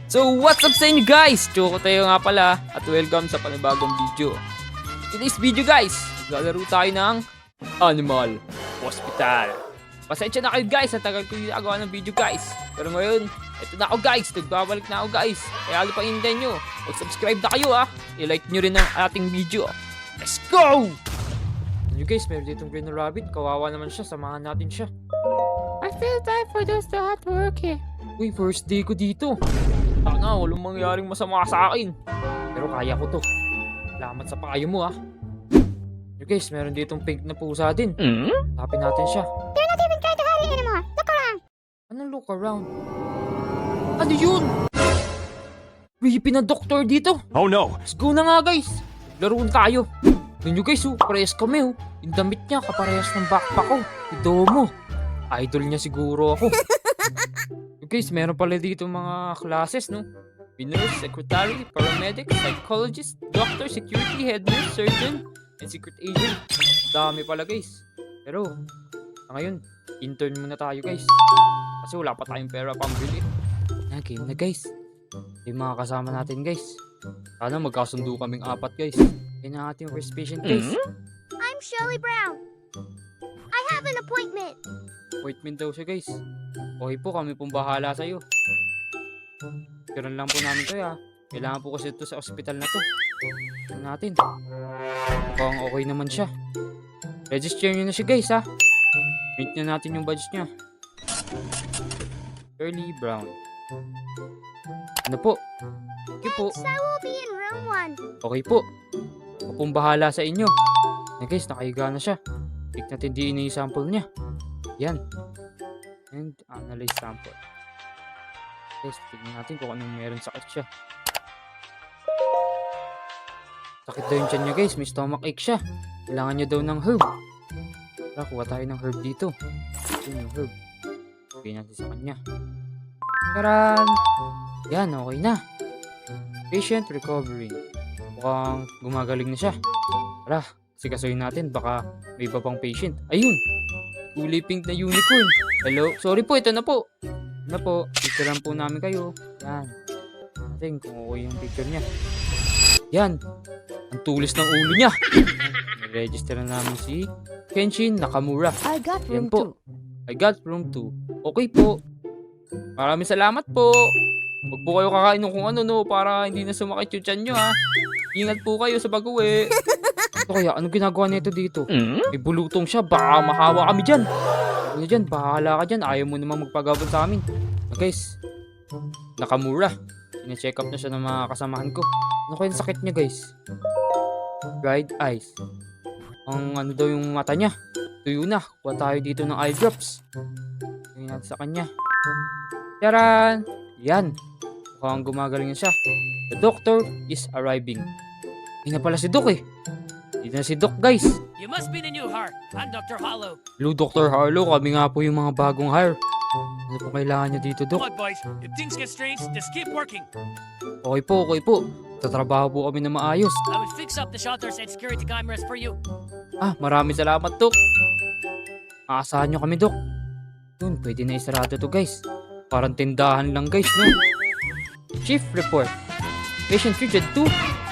So what's up sa inyo guys? Choco tayo nga pala at welcome sa panibagong video. Today's video guys, lalaro tayo ng Animal Hospital. Pasensya na kayo guys, ang tagal ko yung nagawa ng video guys. Pero ngayon, eto na ako guys, nagbabalik na ako guys. Kaya ano pang hintayin nyo? Mag-subscribe na kayo I-like nyo rin ang ating video. Let's go! Ano guys, meron ditong green rabbit. Kawawa naman siya, samahan natin siya. I feel time for those that have to work here. Uy, first day ko dito. Sana, walang mangyaring masama sa akin. Pero kaya ko to. Salamat sa payo mo Yo guys, meron ditong pink na pusa din. Tapin natin siya. They're not even trying to hurt you anymore. Look around. Anong look around? Ano yun? May pinadoktor dito. Oh no! Let's go na nga guys. Laruan tayo. Yun guys, parehas kami Yung damit niya, kaparehas ng backpack ko. Idomo. Idol niya siguro ako. Guys, meron pala dito mga classes, no? Nurse, secretary, paramedic, psychologist, doctor, security, head nurse, surgeon, and secret agent. Dami pala, guys. Pero, ngayon, intern muna tayo, guys. Kasi wala pa tayong pera pambili. Game na, guys. Yung mga kasama natin, guys. Sana magkasundo kaming apat, guys. Yan ang ating first patient, guys. I'm Shirley Brown. I have an appointment. Appointment daw siya, guys. Okay po, kami pong bahala sa'yo. Tiran lang po namin kayo Kailangan po kasi ito sa ospital na to. Tignan natin. Mukhang okay naman siya. Register nyo na siya guys Print na natin yung badge niya. Shirley Brown. Ano po? Okay po. Thanks, I will be in room 1. Okay po. Ako pong bahala sa inyo. Na guys, nakahiga na siya. Take natin DNA sample niya. Yan. And analyze sample. Guys, tignan natin kung anong meron sakit siya. Sakit daw yung tiyan niya guys, may stomach ache siya. Kailangan niya daw ng herb. Tara, kuha tayo ng herb dito. Ito yung herb. Okay natin sa kanya. Taran! Yan, okay na. Patient recovering. Mukhang gumagaling na siya. Tara, sikasuhin natin, baka may iba pang patient. Ayun! Kulay pink na unicorn. Hello? Sorry po, ito na po. Ano po? Picturean po namin kayo. Yan. Natin kung okay yung picture niya. Yan. Ang tulis ng ulo niya. Register na namin si Kenshin Nakamura. I got Yan po. I got room 2. Okay po. Maraming salamat po. Huwag po kayo kakain ng kung ano para hindi na sumakit yung tiyan nyo Ingat po kayo sa pag-uwi. Ito kaya, anong ginagawa nito dito? May bulutong siya, baka mahawa kami dyan. Ano dyan, bahala ka dyan. Ayaw mo naman magpagabon sa amin. Guys, Nakamura. Sine-check up na siya ng mga kasamahan ko. Ano kaya yung sakit niya guys? Dried eyes. Ang ano daw yung mata niya. Tuyo na. Kuha tayo dito ng eye drops. Tingnan natin sa kanya. Taran! Yan. Mukhang gumagaling na siya. The doctor is arriving. Hindi na pala si Doc Dito na si Doc guys. You must be the new heart. I'm Dr. Hollow. Hello Dr. Harlow. Kami nga po yung mga bagong hire. Ano po kailangan niya dito Doc? Look, boys, if things get strange, just keep working. Okay po. Tatrabaho po kami na maayos. I will fix up the shutters and security cameras for you. Maraming salamat Doc. Aasahan nyo kami Doc. Yun, pwede na isarado to guys. Parang tindahan lang guys, no? Chief report. Patient treated 2.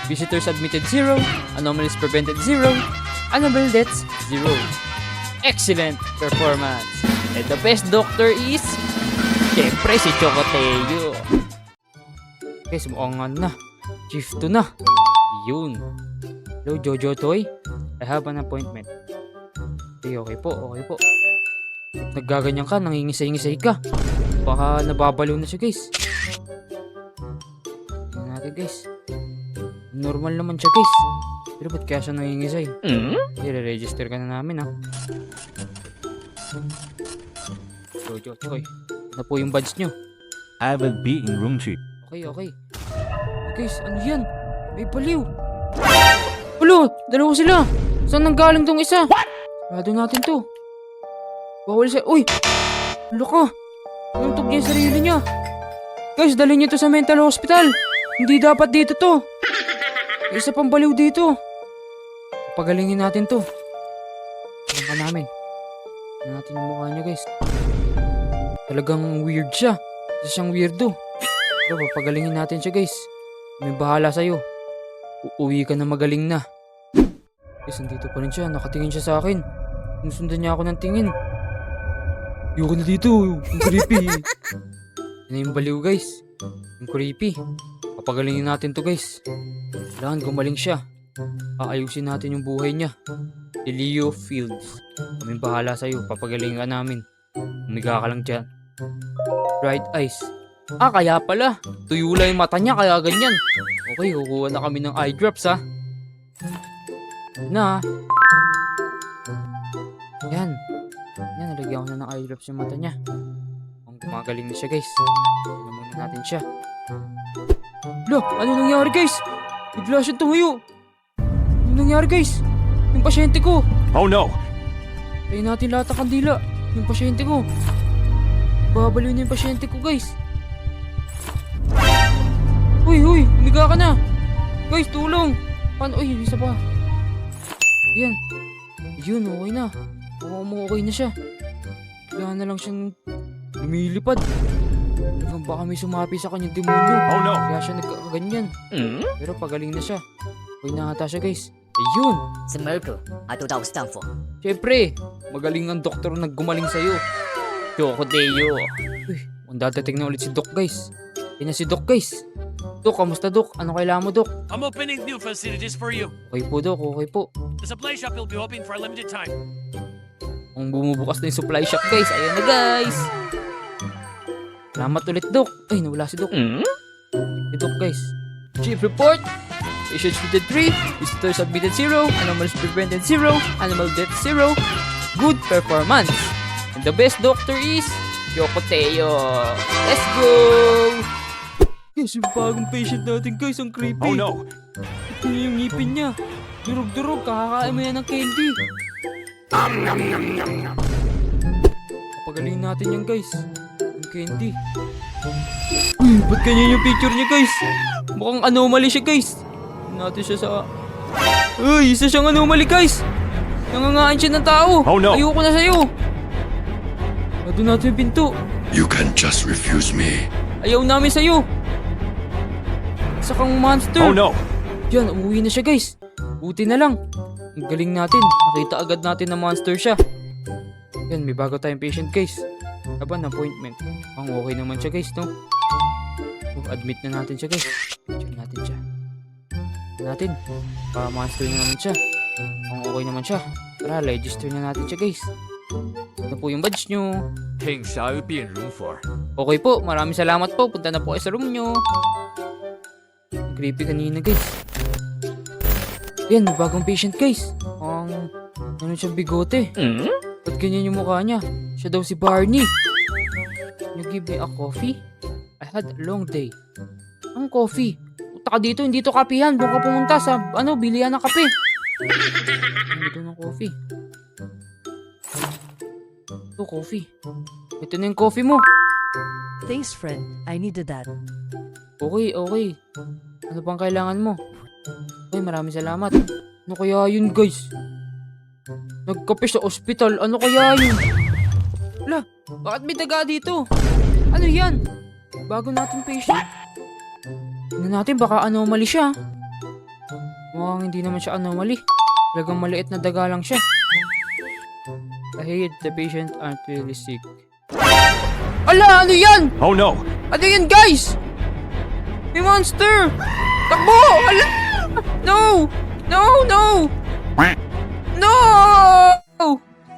Visitors admitted 0. Anomalies prevented 0. Anomal deaths 0. Excellent performance. And the best doctor is syempre si Chocoteo. Guys, mukhang na. Chief 2 na. Yun. Hello Jojo Toy. I have an appointment. Okay po. Naggaganyan ka, nangingisay-ngisay ka. Baka nababaliw na siya guys. Tingnan natin guys. Normal naman siya guys. Pero ba't kaya siya nangingisay? I-register ka na namin Jojo Toy. Ano po yung badge nyo? I will be in room 3. Okay. Guys, ano yan? May baliw. Ulo, dalawa sila. Saan nanggaling tong isa? What? Sarado natin to. Bawal siya. Uy! Ulo ka. Nuntog niya yung sarili niya. Guys, dalhin niyo to sa mental hospital. Hindi dapat dito to. May isa pang baliw dito. Pagalingin natin to. Tingnan ka namin. Tingnan natin yung mukha niya guys. Talagang weird siya. Isa siyang weirdo. Pero papagalingin natin siya guys. May bahala sa'yo. Uuwi ka na magaling na. Guys, nandito pa rin siya. Nakatingin siya sa akin. Sinusundan niya ako ng tingin. Ayoko na dito. Yung creepy. Yan na yung baliw guys. Yung creepy. Papagalingin natin to guys. Kailangan gumaling siya. Aayusin natin yung buhay niya. Si Leo Fields. Kaming bahala sa'yo. Papagalingin ka namin. Umiga ka lang dyan. Bright eyes. Kaya pala. Tuyo lang yung mata niya kaya ganyan. Okay, kukuha na kami ng eye drops ha. Na. Yan. Yan, nalagyan ko na ng eye drops yung mata niya. Ang gumagaling na siya guys. Tignan muna natin siya. Lo, ano nangyari guys? Bigla siya tumayo. Ano nangyari guys? Yung pasyente ko. Oh no! Tayo natin lahat ang kandila. Yung pasyente ko. Babaliw na yung pasyente ko guys. Uy, umiga ka na. Guys, tulong. Paano? Uy, isa pa. Yan. Yun, okay na. Okay na siya. Kailangan na lang siyang lumilipad. Hanggang baka may sumapi sa kanyang demonyo. Oh no! Kaya siya nagkakaganyan. Pero pagaling na siya. Okay na ata siya guys. Ayun. 是 miracle I thought I was done for. Siyempre, magaling ang doktor na gumaling sa'yo. Choco Deo. Uy, ang dadating na ulit si Doc guys. Yan na si Doc guys. Doc, kamusta Doc? Ano kailangan mo Doc? I'm opening new facilities for you. Okay po Doc, okay po. The supply shop will be open for a limited time. Ang bumubukas na yung supply shop guys. Ayan na guys. Salamat ulit Doc. Ay, nawala si Doc. Si Doc guys. Chief report. Patients treated 3, visitors admitted 0, animals prevented 0, animal death 0. Good performance. And the best doctor is Yokoteo. Let's go! Guys, yung bagong patient natin guys, ang creepy. Oh no! Ito yung ngipin niya. Durog-durog, kakakain mo yan ng candy. Kapagaling natin yan guys. Yung candy. Uy, ba't ganyan yung picture niya guys? Mukhang anomaly siya guys. Natin siya sa... Uy, isa siyang anomaly guys. Nangangain siya ng tao. Oh, no. Ayoko na sa'yo. Nado natin yung pinto. You can't just refuse me. Ayaw namin sa'yo. Isa kang monster. Oh no! Yan, umuwi na siya guys. Buti na lang. Ang galing natin. Nakita agad natin na monster siya. Yan, may bago tayong patient guys. Aba, appointment. Ang okay naman siya guys, no? Admit na natin siya guys. Check natin siya. Natin. Monster na naman siya. Ang okay naman siya. Tara, register na natin siya guys. Ito po yung badge nyo. 听小雨病如佛。 Okay po, maraming salamat po. Punta na po kayo sa room nyo. Ang creepy kanina guys. Yan, may bagong patient guys. Ano siyang bigote. Ba't ganyan yung mukha niya? Siya daw si Barney. You give me a coffee? I had a long day. Ang coffee? Punta ka dito, hindi to kapihan. Doon ka pumunta sa, bilihan ng kape. Ito ng coffee. Ito, coffee. Ito na yung coffee mo. Thanks, friend. I needed that. Okay. Ano pang kailangan mo? Okay, maraming salamat. Ano kaya yun, guys? Nagkape sa ospital. Ano kaya yun? Wala, bakit may daga dito? Ano yan? Bago nating patient. Tingnan natin, baka anomaly siya. Mukhang hindi naman siya anomaly. Talagang maliit na daga lang siya. I hate the patient aren't really sick. Ala, ano yan? Oh no! Ano yan, guys? May monster! Takbo! Ala! No! No!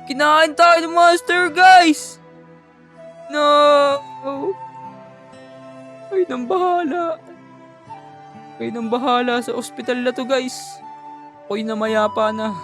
Kinain tayo ng monster, guys! No! Ay, nang bahala. Kayo nang bahala sa ospital na to, guys. Ako'y namayapa na.